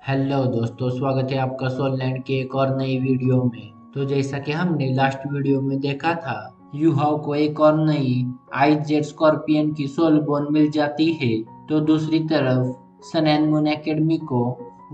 Hello दोस्तों, स्वागत है आपका सोललैंड के एक और नई वीडियो में। तो जैसा कि हमने लास्ट वीडियो में देखा था, यूहाव को एक और नई आइजेड स्कॉर्पियन की सोल बोन मिल जाती है। तो दूसरी तरफ सन एंड मून एकेडमी को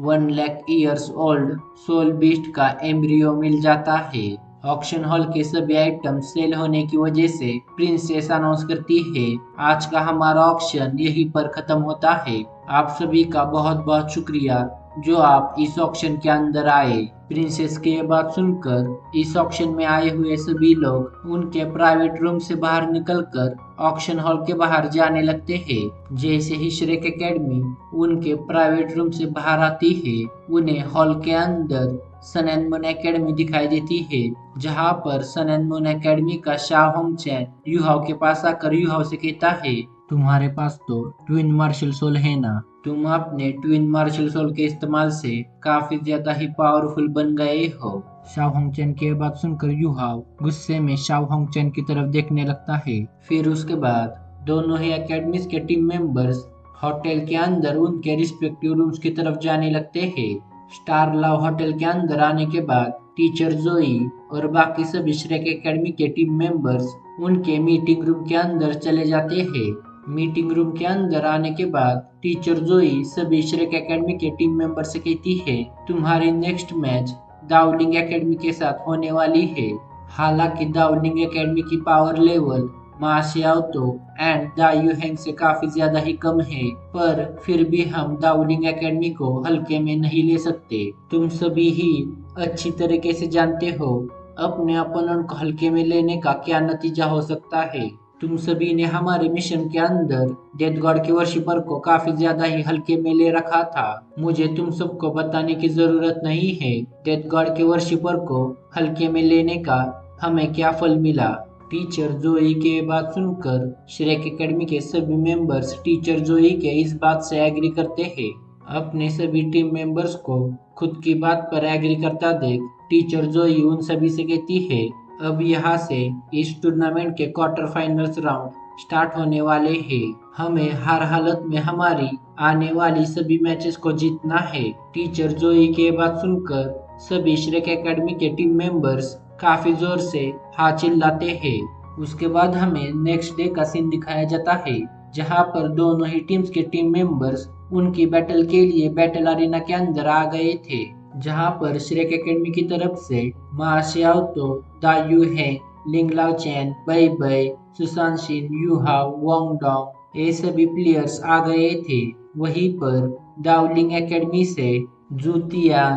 1 lakh years old soul beast का एम्ब्रियो मिल जाता है। ऑक्शन हॉल के सभी आइटम सेल होने की वजह से प्रिंसेस अनाउंस करती है, आज का हमारा ऑक्शन यहीं पर खत्म होता है। आप सभी का बहुत बहुत शुक्रिया जो आप इस ऑक्शन के अंदर आए। प्रिंसेस की ये बात सुनकर इस ऑक्शन में आए हुए सभी लोग उनके प्राइवेट रूम से बाहर निकलकर ऑक्शन हॉल के बाहर जाने लगते हैं। जैसे ही श्रेक एकेडमी उनके प्राइवेट रूम से बाहर आती है, उन्हें हॉल के अंदर सन एंड मून एकेडमी दिखाई देती है, जहां पर सन एंड मून एकेडमी का शाह होंगचैन यूहाव के पास आकर यूहाव से कहता है, तुम्हारे पास तो ट्विन मार्शल सोल है ना। तुम अपने ट्विन मार्शल सोल के इस्तेमाल से काफी ज्यादा ही पावरफुल बन गए हो। शाओ होंगचैन की बात सुनकर यूहाव गुस्से में शाओ होंगचैन की तरफ देखने लगता है। फिर उसके बाद दोनों ही एकेडमीज के टीम मेंबर्स होटल के अंदर उनके रिस्पेक्टिव रूम्स की तरफ जाने लगते हैं। स्टार लव होटल के अंदर आने के बाद टीचर जोई और बाकी सभी श्रेक एकेडमी के टीम मेंबर्स उनके मीटिंग रूम के अंदर चले जाते हैं। मीटिंग रूम के अंदर आने के बाद टीचर जोई सभी श्रेक एकेडमी के टीम मेंबर से कहती है, तुम्हारी नेक्स्ट मैच दाउलिंग एकेडमी के साथ होने वाली है। हालांकि दाउलिंग एकेडमी की पावर लेवल माशियाओतो एंड दायूहेंग से काफी ज्यादा ही कम है, पर फिर भी हम दाउलिंग एकेडमी को हल्के में नहीं ले सकते। तुम सभी ही अच्छी तरीके से जानते हो अपने अपोनेंट को हल्के में लेने का क्या नतीजा हो सकता है। तुम सभी ने हमारे मिशन के अंदर डेथ गॉड के वर्शिपर को काफी ज्यादा ही हल्के में ले रखा था। मुझे तुम सबको बताने की जरूरत नहीं है डेथ गॉड के वर्शिपर को हल्के में लेने का हमें क्या फल मिला। टीचर जोई के बात सुनकर श्रेक एकेडमी के सभी मेंबर्स टीचर जोई के इस बात से एग्री करते हैं। अपने सभी टीम मेंबर्स को खुद की बात पर एग्री करता देख टीचर जोई उन सभी से कहती है, अब यहाँ से इस टूर्नामेंट के क्वार्टर फाइनल्स राउंड स्टार्ट होने वाले हैं। हमें हर हालत में हमारी आने वाली सभी मैचेस को जीतना है। टीचर जोई के बात सुनकर सभी श्रेक एकेडमी के टीम मेंबर्स काफी जोर से हाँ चिल्लाते हैं। उसके बाद हमें नेक्स्ट डे का सीन दिखाया जाता है, जहाँ पर दोनों ही टीम्स के टीम मेंबर्स उनकी बैटल के लिए बैटल अरीना के अंदर आ गए थे। जहाँ पर श्रेक एकेडमी की तरफ से मा शियाओतो, दायू हैं, लिंगलाओ चैन, बै बै, सुशांशिन, यूहाव, वोंगडोंग ये सभी प्लेयर्स आ गए थे। वहीं पर दाओलिंग एकेडमी से जूतिया,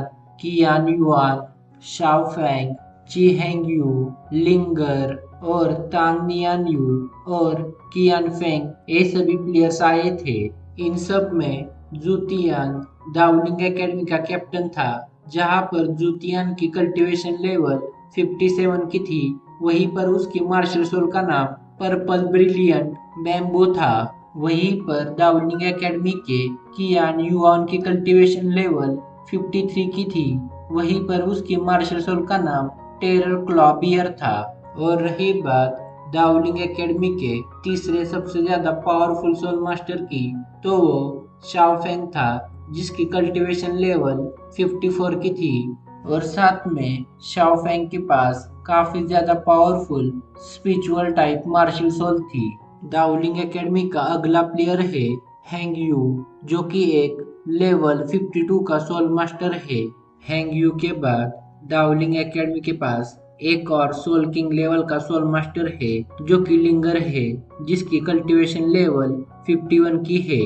कियान युआन, शाओ फैंग, ची हेंग यू, लिंगर और तांग नियान यू और कियान फेंग ये सभी प्लेयर्स आए थे। इन सब में जूतियान दाओलिंग एकेडमी का कैप्टन था, जहां पर जूतियान की कल्टीवेशन लेवल 57 की थी। वहीं पर उसकी मार्शल सोल का नाम पर्पल ब्रिलियंट बैम्बू था। वहीं पर दाओलिंग एकेडमी के कियान युआन की कल्टीवेशन लेवल 53 की थी। वहीं पर उसकी मार्शल सोल का नाम टेरर क्लॉ बियर था। और रही बात दाओलिंग एकेडमी के तीसरे सबसे ज्यादा पावरफुल सोल मास्टर की, तो वो शाओ फेंग था, जिसकी कल्टीवेशन लेवल 54 की थी। और साथ में शाओ फेंग के पास काफी ज्यादा powerful spiritual type martial soul थी। दाओलिंग एकेडमी का अगला प्लेयर है हैंग यू, जो कि एक लेवल 52 का सोल मास्टर है। हैंग यू के बाद दाओलिंग एकेडमी के पास एक और सोल किंग लेवल का सोल मास्टर है, जो कि लिंगर है, जिसकी कल्टीवेशन लेवल 51 की है।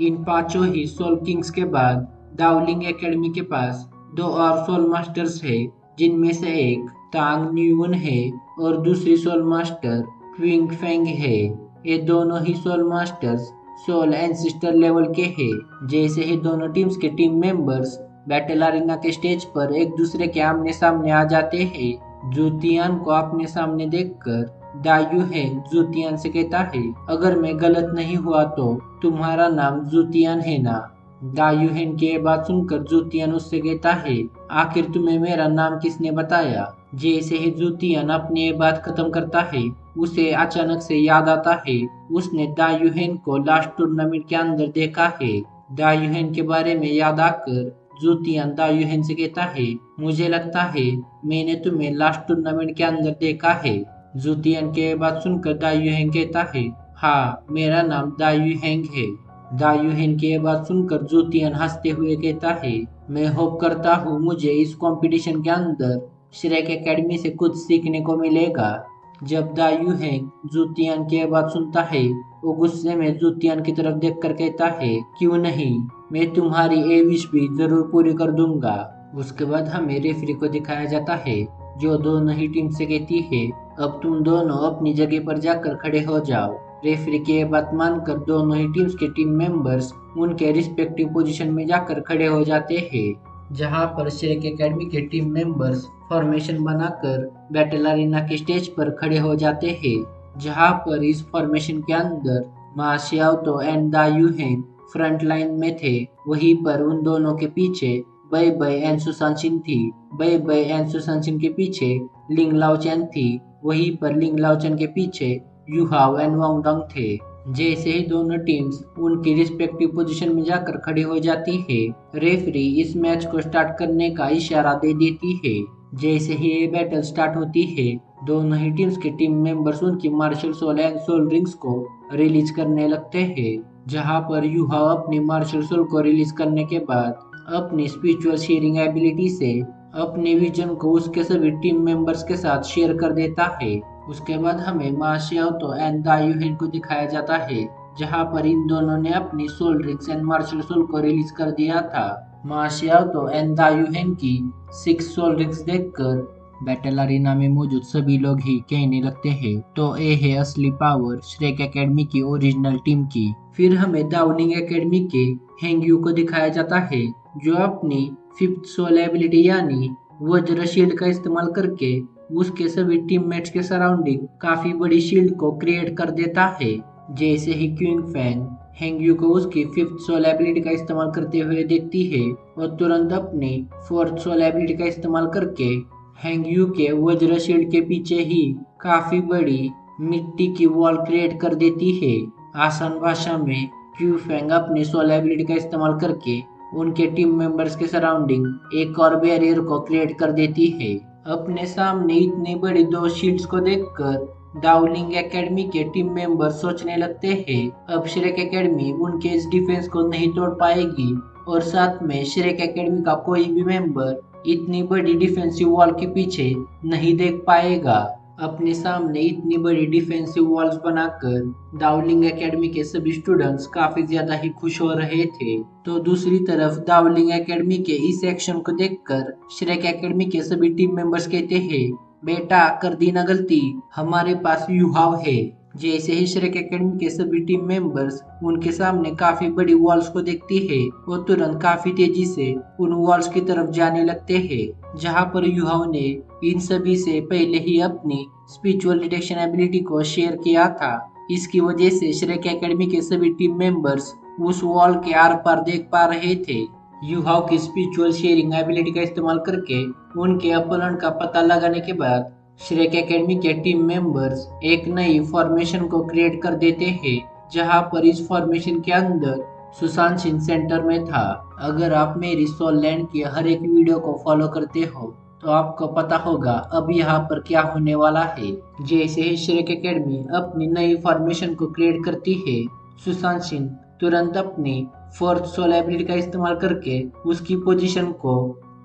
इन पांचों ही सोल किंग्स के बाद दाओलिंग एकेडमी के पास दो और सोल मास्टर्स है, जिनमें से एक तांग न्यून है और दूसरी सोल मास्टर ट्विंग फेंग है। ये दोनों ही soul masters soul ancestor level के हैं। जैसे ही दोनों टीम्स के टीम मेंबर्स बैटल अरीना के स्टेज पर एक दूसरे के आमने सामने आ जाते हैं, जूतियान को अपने सामने देखकर दायू है जूतियान से कहता है, अगर मैं गलत नहीं हुआ तो तुम्हारा नाम जूतियान है ना। दायूहेन की बात सुनकर जूतियान उससे कहता है, आखिर तुम्हें मेरा नाम किसने बताया। जैसे ही जूतियान अपनी ये बात खत्म करता है, उसे अचानक से याद आता है उसने दायूहेन को लास्ट टूर्नामेंट के अंदर देखा है। दायूहेन के बारे में याद आकर जूतियान दायुहेन से कहता है, मुझे लगता है मैंने तुम्हें लास्ट टूर्नामेंट के अंदर देखा है। जूतियान के बात सुनकर दायुहेन कहता है, हाँ मेरा नाम दायुहेंग है। दायुहेन की बात सुनकर जूतियान हंसते हुए कहता है, मैं होप करता हूँ मुझे इस कंपटीशन के अंदर श्रेक एकेडमी से कुछ सीखने को मिलेगा। जब दायुहेंग जूतियान की बात सुनता है, वो गुस्से में जूतियान की तरफ देखकर कहता है, क्यों नहीं, मैं तुम्हारी ये विश भी जरूर पूरी कर दूंगा। उसके बाद हमें रेफरी को दिखाया जाता है, जो दोनों ही टीम से कहती है, अब तुम दोनों अपनी जगह पर जाकर खड़े हो जाओ। रेफरी की ये बात मानकर दोनों ही टीम्स के टीम मेंबर्स उनके रिस्पेक्टिव पोजीशन में जाकर खड़े हो जाते हैं। जहां पर श्रेक एकेडमी के टीम मेंबर्स फॉर्मेशन बनाकर बैटल अरीना के स्टेज पर खड़े हो जाते हैं। जहां पर इस फॉर्मेशन के अंदर मा शियाओतो एंड दायुहेन फ्रंट लाइन में थे, वहीं पर उन दोनों के पीछे बै बै एंड सुशांशिन थी। बै बै एंड सुशांशिन के पीछे लिंग लाओचैन थी, वहीं पर लिंग लाओचैन के पीछे यूहाओ एंड वांगडंग थे। जैसे ही दोनों टीम्स उनकी रिस्पेक्टिव पोजीशन में जाकर खड़ी हो जाती है, रेफरी इस मैच को स्टार्ट करने का इशारा दे देती है। जैसे ही ये बैटल स्टार्ट होती है, दोनों ही टीम्स के टीम मेंबर्स उनकी martial soul and soul rings को रिलीज करने लगते हैं। जहां पर यूहाओ अपनी मार्शल सोल को रिलीज करने के बाद अपनी स्पिरिचुअल शेयरिंग एबिलिटी से अपने विजन को उसके सभी टीम मेंबर्स के साथ शेयर कर देता है। उसके बाद हमें मा शियाओतो एंड दायुहेन को दिखाया जाता है, जहां पर इन दोनों ने अपनी soul rings and martial soul को रिलीज कर दिया था। मा शियाओतो एंड दायुहेन की 6 सोल रिंग्स देखकर बैटल अरीना में मौजूद सभी लोग ही कहने लगते हैं, तो ये है असली पावर श्रेक एकेडमी की ओरिजिनल टीम की। फिर हमें दाउनिंग एकेडमी के हेंगयू को दिखाया जाता है, जो अपनी 5th सोल एबिलिटी यानी वज्र शील्ड का इस्तेमाल करके उसके सभी टीममेट्स के सराउंडिंग काफी बड़ी शील्ड को क्रिएट कर देता है। जैसे ही क्विंग फैन हेंगयू को उसकी 5th सोल एबिलिटी का इस्तेमाल करते हुए देखती है, और तुरंत अपनी 4th सोल एबिलिटी का इस्तेमाल करके हेंगयू के वज्र शील्ड के पीछे ही काफी बड़ी मिट्टी की वॉल क्रिएट कर देती है। आसान भाषा में क्यू फैंग अपनी सोल एबिलिटी का इस्तेमाल करके उनके टीम मेंबर्स के सराउंडिंग एक और बैरियर को क्रिएट कर देती है। अपने सामने इतनी बड़ी 2 शील्ड्स को देखकर दाउनिंग एकेडमी के टीम मेंबर सोचने लगते हैं, अब श्रेक एकेडमी उनके इस डिफेंस को नहीं तोड़ पाएगी, और साथ में श्रेक एकेडमी का कोई भी मेंबर इतनी बड़ी डिफेंसिव वॉल के पीछे नहीं देख पाएगा। अपने सामने इतनी बड़ी डिफेंसिव वॉल्स बनाकर दावलिंग एकेडमी के सभी स्टूडेंट्स काफी ज्यादा ही खुश हो रहे थे। तो दूसरी तरफ दावलिंग एकेडमी के इस एक्शन को देखकर श्रेक एकेडमी के सभी टीम मेंबर्स कहते हैं, बेटा कर दी ना गलती, हमारे पास यूहाव है। जैसे ही श्रेक एकेडमी के सभी टीम मेंबर्स उनके सामने काफी बड़ी वॉल्स को देखती है, वो तुरंत काफी तेजी से उन वॉल्स की तरफ जाने लगते हैं, जहां पर यूहाव ने इन सभी से पहले ही अपनी स्पिरिचुअल डिटेक्शन एबिलिटी को शेयर किया था। इसकी वजह से श्रेक एकेडमी के सभी टीम मेंबर्स उस वॉल के आर पार देख पा रहे थे। यूहाव की स्पिरिचुअल शेयरिंग एबिलिटी का इस्तेमाल करके उनके अपोनेंट का पता लगाने के बाद श्रेक एकेडमी के टीम मेंबर्स एक नई फॉर्मेशन को क्रिएट कर देते हैं, जहां पर इस फॉर्मेशन के अंदर सुशांशिन सेंटर में था। अगर आप मेरी सोल लैंड की हर एक वीडियो को फॉलो करते हो तो आपको पता होगा अब यहाँ पर क्या होने वाला है। जैसे ही श्रेक एकेडमी अपनी नई फॉर्मेशन को क्रिएट करती है, सुशांशिन तुरंत अपनी 4th सोल एबिलिटी का इस्तेमाल करके उसकी पोजीशन को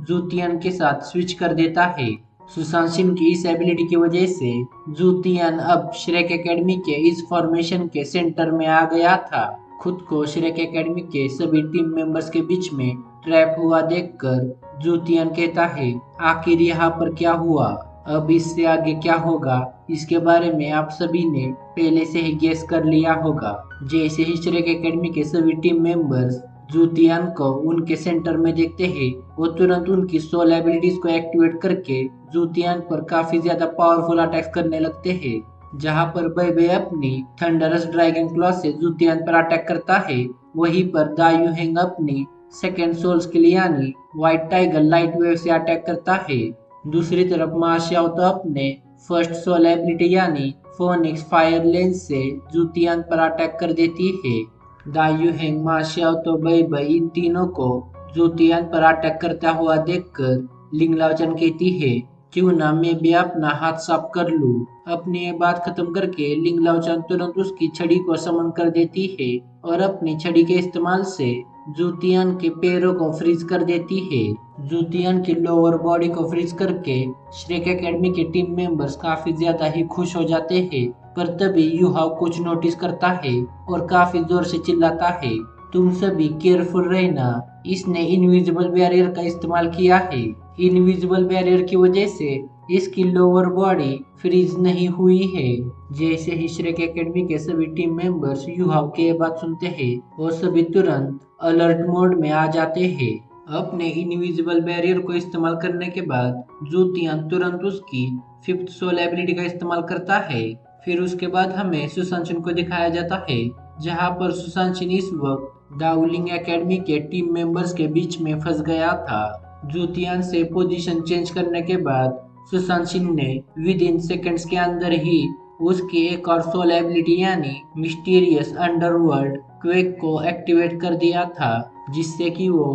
जूतियन के साथ स्विच कर देता है। सुशांशिन की इस एबिलिटी की वजह से जूतियन अब श्रेक एकेडमी के इस फॉर्मेशन के सेंटर में आ गया था। खुद को श्रेक एकेडमी के सभी टीम मेंबर्स के बीच में ट्रैप हुआ देखकर जूतियन कहता है, आखिर यहाँ पर क्या हुआ, अब इससे आगे क्या होगा, इसके बारे में आप सभी ने पहले से ही गेस कर लिया होगा। जैसे ही श्रेक एकेडमी के सभी टीम मेंबर्स जूतियन को उनके सेंटर में देखते हैं, वो तुरंत उनकी सोल एबिलिटीज को एक्टिवेट करके जूतियन पर काफी ज्यादा पावरफुल अटैक्स करने लगते हैं। जहां पर बेबे अपनी थंडरस ड्रैगन क्लॉ से जूतियन पर अटैक करता है, वहीं पर दायुहेंग अपनी सेकेंड सोल स्किल यानी व्हाइट टाइगर लाइट वेव से अटैक करता है। दूसरी तरफ मा शियाओतो अपने फर्स्ट सोल एबिलिटी यानी फोनिक्स फायर लेंस से जूतियन पर अटैक कर देती है। दायुहेंग, मा शियाओतो, बेबे इन तीनों को जुतियान पर अटैक करता हुआ देखकर लिंगलाओचन कहती है, क्यों ना मैं भी अपना हाथ साफ कर लूं। अपनी ये बात खत्म करके लिंगलाओचन तुरंत उसकी छड़ी को समन कर देती है और अपनी छड़ी के इस्तेमाल से जुतियान के पैरों को फ्रीज कर देती है। जुतियान की लोअर बॉडी को फ्रीज करके श्रेक एकेडमी के टीम मेंबर्स काफी ज्यादा ही खुश हो जाते हैं। पर तभी यूहाव कुछ नोटिस करता है और काफी जोर से चिल्लाता है, तुम सभी केयरफुल रहना, इसने इनविजिबल बैरियर का इस्तेमाल किया है। इनविजिबल बैरियर की वजह से इसकी लोअर बॉडी फ्रीज नहीं हुई है। जैसे ही श्रेक एकेडमी के सभी टीम मेंबर्स यूहाव की बात सुनते हैं वो सभी तुरंत अलर्ट मोड में आ जाते हैं। अपने इनविजिबल बैरियर को इस्तेमाल करने के बाद जुतियान तुरंत उसकी फिफ्थ सोल एबिलिटी का इस्तेमाल करता है। फिर उसके बाद हमें सुशांशन को दिखाया जाता है, जहां पर सुशांशन इस वक्त दाउलिंग एकेडमी के टीम मेंबर्स के बीच में फंस गया था। जुतियान से पोजीशन चेंज करने के बाद सुशांशन ने विद इन सेकेंड्स के अंदर ही उसकी एक और सोल एबिलिटी यानी मिस्टीरियस अंडरवर्ल्ड क्वेक को एक्टिवेट कर दिया था, जिससे कि वो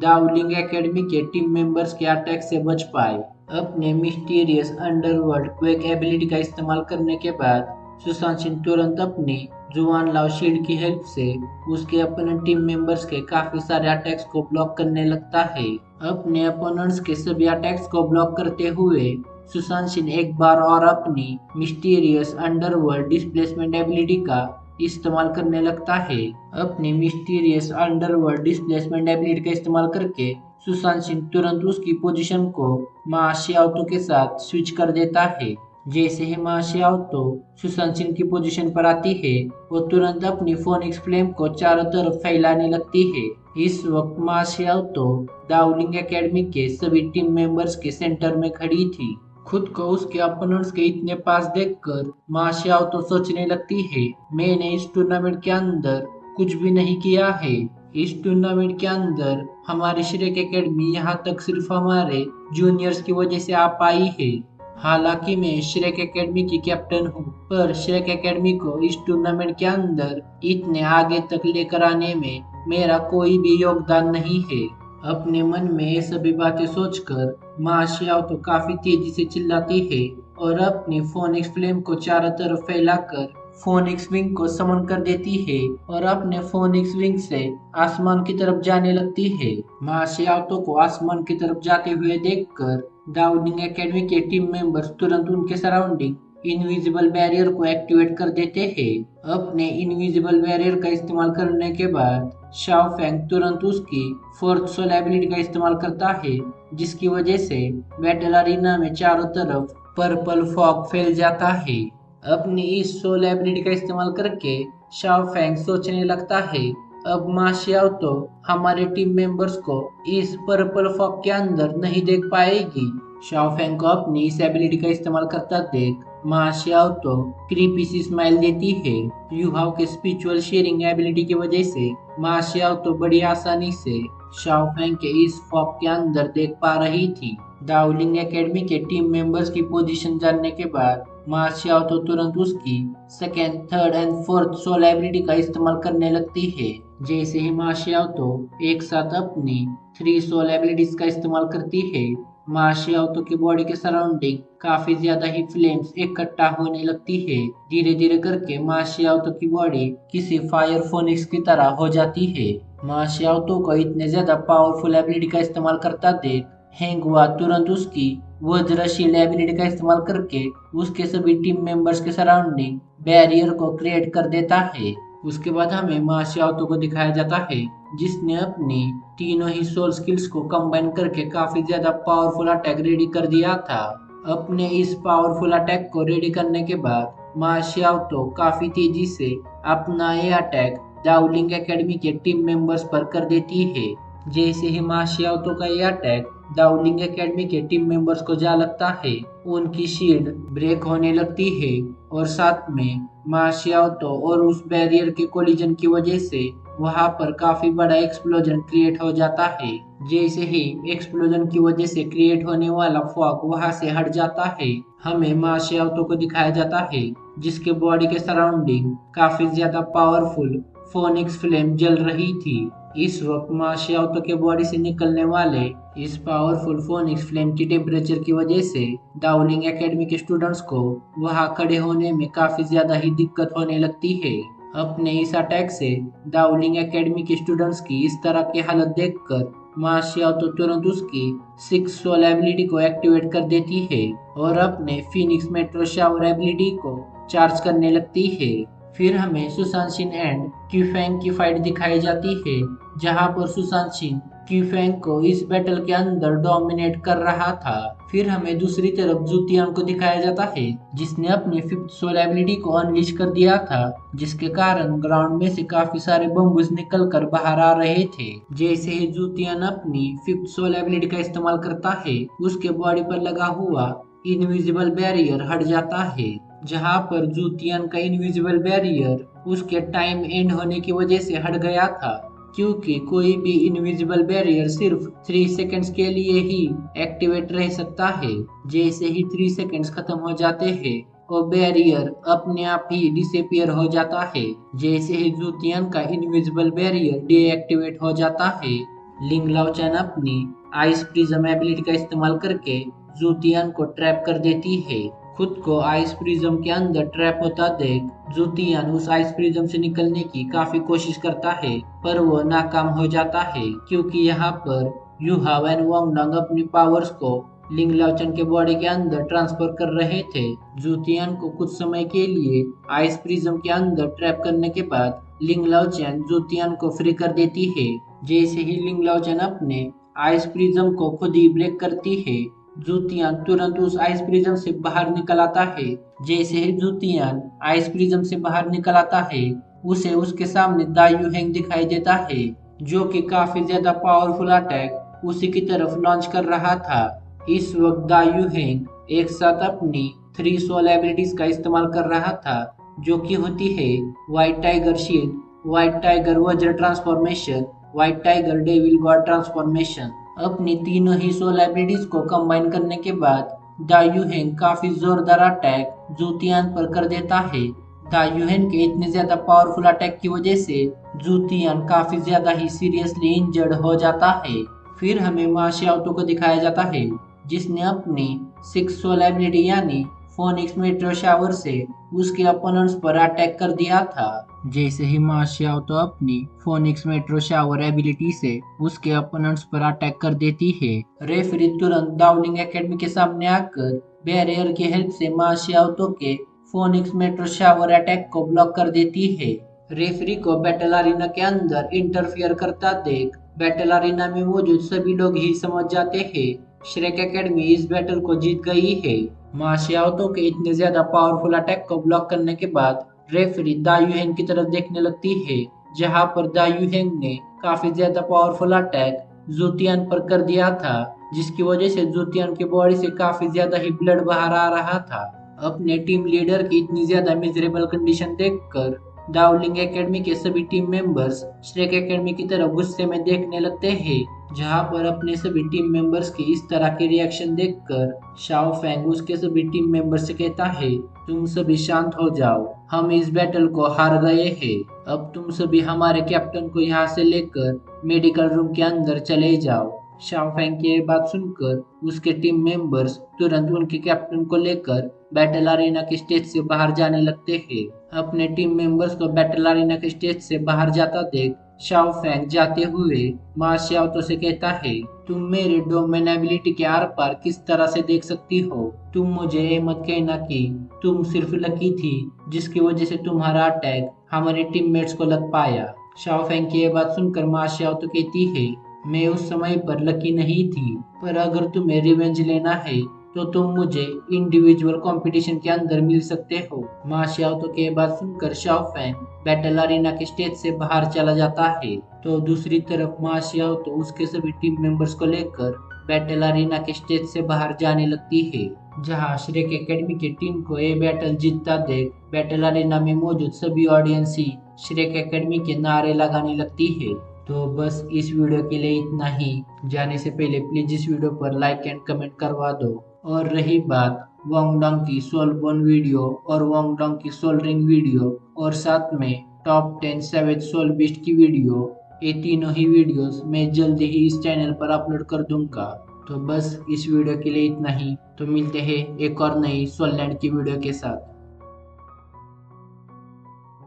दाउलिंग एकेडमी के टीम मेंबर्स के अटैक से बच पाए। अपने मिस्टीरियस अंडरवर्ल्ड क्वेक एबिलिटी का इस्तेमाल करने के बाद सुशांशन तुरंत अपनी जुआन लाओ शील्ड की हेल्प से उसके अपोनेंट टीम मेंबर्स के काफी सारे अटैक्स को ब्लॉक करने लगता है। अपने अपोनेंट्स के सभी अटैक्स को ब्लॉक करते हुए सुशांशन एक बार और अपनी मिस्टीरियस अंडरवर्ल्ड डिस्प्लेसमेंट एबिलिटी का इस्तेमाल करने लगता है। अपनी मिस्टीरियस अंडरवर्ल्ड डिस्प्लेसमेंट एबिलिटी का इस्तेमाल करके सुशांशन तुरंत उसकी पोजीशन को मा शियाओतो के साथ स्विच कर देता है। जैसे ही मा शियाओतो सुशांशन की पोजीशन पर आती है वो तुरंत अपनी फोनिक्स फ्लेम को चारों तरफ फैलाने लगती है। इस वक्त मा शियाओतो दाउलिंग एकेडमी के सभी टीम मेंबर्स के सेंटर में खड़ी थी। खुद को उसके अपोनेंट्स के इतने पास देखकर मा शियाओतो सोचने लगती है, मैंने इस टूर्नामेंट के अंदर कुछ भी नहीं किया है। इस टूर्नामेंट के अंदर हमारी श्रेक एकेडमी यहाँ तक सिर्फ हमारे जूनियर्स की वजह से आ पाई है। हालांकि मैं श्रेक एकेडमी की कैप्टन हूँ, पर श्रेक एकेडमी को इस टूर्नामेंट के अंदर इतने आगे तक लेकर आने में मेरा कोई भी योगदान नहीं है। अपने मन में ये सभी बातें सोचकर मा शियाओतो काफी तेजी से चिल्लाती है और अपनी फोनिक्स फ्लेम को चारों तरफ फैलाकर फोनिक्स विंग को समन कर देती है और अपने फोनिक्स विंग से आसमान की तरफ जाने लगती है। मा शियाओतो को आसमान की तरफ जाते हुए देखकर दाउलिंग एकेडमी के टीम मेंबर्स तुरंत उनके सराउंडिंग इनविजिबल बैरियर को एक्टिवेट कर देते हैं। अपने इनविजिबल बैरियर का इस्तेमाल करने के बाद शाओ फेंग तुरंत उसकी फोर्थ सोल एबिलिटी का इस्तेमाल करता है, जिसकी वजह से बैटल अरीना में चारों तरफ पर्पल फॉग फैल जाता है। अपनी इस सोल एबिलिटी का इस्तेमाल करके शाओ फेंग सोचने लगता है, अब मा शियाओतो हमारे टीम मेंबर्स को इस पर्पल फॉग के अंदर नहीं देख पाएगी। शाओ फेंग को अपनी इस एबिलिटी का इस्तेमाल करता देख मा शियाओतो क्रीपी सी स्माइल देती है। यूहाव के स्पिरिचुअल शेयरिंग एबिलिटी की वजह से मा शियाओतो बड़ी आसानी से शाओ फेंग के इस फॉग के अंदर देख पा रही थी। दाउलिंग एकेडमी के टीम मेंबर्स की पोजीशन जानने के बाद मा शियाओतो तुरंत उसकी second, third and fourth soul ability का इस्तेमाल करने लगती है। जैसे ही मा शियाओतो एक साथ अपनी 3 सोल एबिलिटीज का इस्तेमाल करती है, मा शियाओतो की बॉडी के सराउंडिंग काफी ज्यादा ही फ्लेम्स इकट्ठा होने लगती है। धीरे धीरे करके मा शियाओतो की बॉडी किसी फायर फोनिक्स की तरह हो जाती है। मा शियाओतो को इतने ज्यादा पावरफुल एबिलिटी का इस्तेमाल करता देख हेंगवा तुरंत उसकी वज्र शील्ड एबिलिटी का इस्तेमाल करके उसके सभी टीम मेंबर्स के सराउंडिंग बैरियर को क्रिएट कर देता है। उसके बाद हमें मा शियाओतो को दिखाया जाता है, जिसने अपनी तीनों ही सोल स्किल्स को कंबाइन करके काफी ज्यादा पावरफुल अटैक रेडी कर दिया था। अपने इस पावरफुल अटैक को रेडी करने के बाद मा शियाओतो काफी तेजी से अपना ये अटैक दाउलिंग एकेडमी के टीम मेंबर्स पर कर देती है। जैसे ही मा शियाओतो का ये अटैक दाउलिंग एकेडमी के टीम मेंबर्स को जा लगता है, उनकी शील्ड ब्रेक होने लगती है और साथ में मा शियाओतो और उस बैरियर के कोलिजन की वजह से वहां पर काफी बड़ा एक्सप्लोजन क्रिएट हो जाता है। जैसे ही एक्सप्लोजन की वजह से क्रिएट होने वाला फॉग वहां से हट जाता है, हमें मा शियाओतो को दिखाया जाता है, जिसके बॉडी के सराउंडिंग काफी ज्यादा पावरफुल फोनिक्स फ्लेम जल रही थी। इस वक्त मा शियाओतो के बॉडी से निकलने वाले इस पावरफुल फोनिक्स फ्लेम की टेम्परेचर की वजह से डाउलिंग एकेडमी के स्टूडेंट्स को वहां खड़े होने में काफी ज्यादा ही दिक्कत होने लगती है। अपने इस अटैक से डाउलिंग एकेडमी के स्टूडेंट्स की इस तरह की हालत देखकर मा शियाओतो तुरंत उसकी 6 सोल एबिलिटी को एक्टिवेट कर देती है और अपने फिनिक्स मेट्रो शावर एबिलिटी को चार्ज करने लगती है। फिर हमें सुशांत एंड क्यूफेंग की फाइट दिखाई जाती है, जहां पर सुशांत क्यूफेंग को इस बैटल के अंदर डोमिनेट कर रहा था। फिर हमें दूसरी तरफ जूतियान को दिखाया जाता है, जिसने अपनी 5th सोल एबिलिटी को अनलीश कर दिया था, जिसके कारण ग्राउंड में से काफी सारे बम्बूज निकल कर बाहर आ रहे थे। जैसे ही जूतियान अपनी 5th सोल एबिलिटी का इस्तेमाल करता है, उसके बॉडी पर लगा हुआ इनविजिबल बैरियर हट जाता है, जहां पर जूतियन का इनविजिबल बैरियर उसके टाइम एंड होने की वजह से हट गया था, क्योंकि कोई भी इनविजिबल बैरियर सिर्फ 3 सेकंड्स के लिए ही एक्टिवेट रह सकता है। जैसे ही 3 सेकंड्स खत्म हो जाते हैं वो बैरियर अपने आप ही डिसअपियर हो जाता है। जैसे ही जूतियन का इनविजिबल बैरियर डीएक्टिवेट हो जाता है, लिंग लाओचैन अपनी आइस प्रिज्म एबिलिटी का इस्तेमाल करके जूतियन को ट्रैप कर देती है। खुद को आइस प्रिज्म के अंदर ट्रैप होता देख जूतियन उस आइस प्रिज्म से निकलने की काफी कोशिश करता है, पर वो नाकाम हो जाता है, क्योंकि यहाँ पर यूहाव एंड वांगडंग अपनी पावर्स को लिंग लाओचैन के बॉडी के अंदर ट्रांसफर कर रहे थे। जूतियन को कुछ समय के लिए आइस प्रिज्म के अंदर ट्रैप करने के बाद लिंग लाओचैन जूतियन को फ्री कर देती है। जैसे ही लिंग लाओचैन अपने आइस प्रिज्म को खुद ही ब्रेक करती है, जूतियान तुरंत उस आइस प्रिज्म से बाहर निकल आता है। जैसे ही जूतियान आइस प्रिज्म से बाहर निकल आता है, उसे उसके सामने दायू हैंग दिखाई देता है, जो कि काफी ज्यादा पावरफुल अटैक उसी की तरफ लॉन्च कर रहा था। इस वक्त दायू हैंग एक साथ अपनी 3 सोल एबिलिटीज का इस्तेमाल कर रहा था, जो कि होती है white tiger shield, white tiger वज्र transformation, white tiger devil god transformation. अपनी तीनों ही सोल एबिलिटीज को कंबाइन करने के बाद दायूहेन काफी जोरदार अटैक जूतियान पर कर देता है। दायूहेन के इतने ज्यादा पावरफुल अटैक की वजह से जूतियान काफी ज्यादा ही सीरियसली इंजर्ड हो जाता है। फिर हमें मा शियाओतो को दिखाया जाता है, जिसने अपनी 6 सोल एबिलिटी यानी फोनिक्स मेट्रो शावर से उसके अपोनेंट्स पर अटैक कर दिया था। जैसे ही मा शियाओतो अपनी फोनिक्स मेट्रो शावर एबिलिटी से उसके अपोनेंट्स पर अटैक कर देती है, रेफरी तुरंत डाउलिंग एकेडमी के सामने आकर बैरियर की हेल्प से मा शियाओतो के फोनिक्स मेट्रो शावर अटैक को ब्लॉक कर देती है। रेफरी को बैटल अरीना के अंदर इंटरफियर करता देख बैटल अरीना में मौजूद सभी लोग ही समझ जाते हैं श्रेक एकेडमी इस बैटल को जीत गई है। मा शियाओतो के इतने ज्यादा पावरफुल अटैक को ब्लॉक करने के बाद रेफरी दायूहेंग की तरफ देखने लगती है, जहां पर दायूहेंग ने काफी ज्यादा पावरफुल अटैक जूतियान पर कर दिया था, जिसकी वजह से जूतियान की बॉडी से काफी ज्यादा ही ब्लड बाहर आ रहा था। अपने टीम लीडर की इतनी ज्यादा मिजरेबल कंडीशन देखकर डाउलिंग एकेडमी के सभी टीम मेंबर्स श्रेक एकेडमी की तरफ गुस्से में देखने लगते हैं, जहां पर अपने सभी टीम मेंबर्स की इस तरह के रिएक्शन देखकर शाओ फैंग उसके सभी टीम मेंबर्स से कहता है, तुम सभी शांत हो जाओ, हम इस बैटल को हार गए हैं। अब तुम सभी हमारे कैप्टन को यहाँ से लेकर मेडिकल रूम के अंदर चले जाओ। शाओ फैंग की बात सुनकर उसके टीम मेंबर्स तुरंत उनके कैप्टन को लेकर बैटल अरेना के स्टेज से बाहर जाने लगते हैं। अपने टीम मेंबर्स को बैटल अरेना के स्टेज से बाहर जाता देख शाओ फैंग जाते हुए मा शियाओतो से कहता है, तुम मेरे डोमेन एबिलिटी के आर पार किस तरह से देख सकती हो? तुम मुझे ये मत कहना कि तुम सिर्फ लकी थी, जिसकी वजह से तुम्हारा अटैक हमारे टीममेट्स को लग पाया। शाओ फैंग की ये बात सुनकर मा शियाओतो कहती है, मैं उस समय पर लकी नहीं थी, पर अगर तुम्हें रिवेंज लेना है तो तुम मुझे इंडिविजुअल कंपटीशन के अंदर मिल सकते हो। मा शियाओतो की बात सुनकर शाओ फैंग बैटल अरीना के स्टेज से बाहर चला जाता है, तो दूसरी तरफ मा शियाओतो उसके सभी टीम मेंबर्स को लेकर बैटल अरीना के स्टेज से बाहर जाने लगती है, जहां श्रेक एकेडमी की टीम को ये बैटल जीतता देख बैटल अरीना में मौजूद सभी ऑडियंस ही श्रेक एकेडमी के नारे लगाने लगती है। तो बस इस वीडियो के लिए इतना ही। जाने से पहले प्लीज इस वीडियो पर लाइक एंड कमेंट करवा दो। और रही बात वांगडंग की सोल बोन वीडियो और वांगडंग की सोल रिंग वीडियो और साथ में टॉप 10 सेवेज सोल बीस्ट की वीडियो, ये तीनों ही वीडियोस मैं जल्दी ही इस चैनल पर अपलोड कर दूंगा। तो बस इस वीडियो के लिए इतना ही। तो मिलते हैं एक और नई सोलैंड की वीडियो के साथ।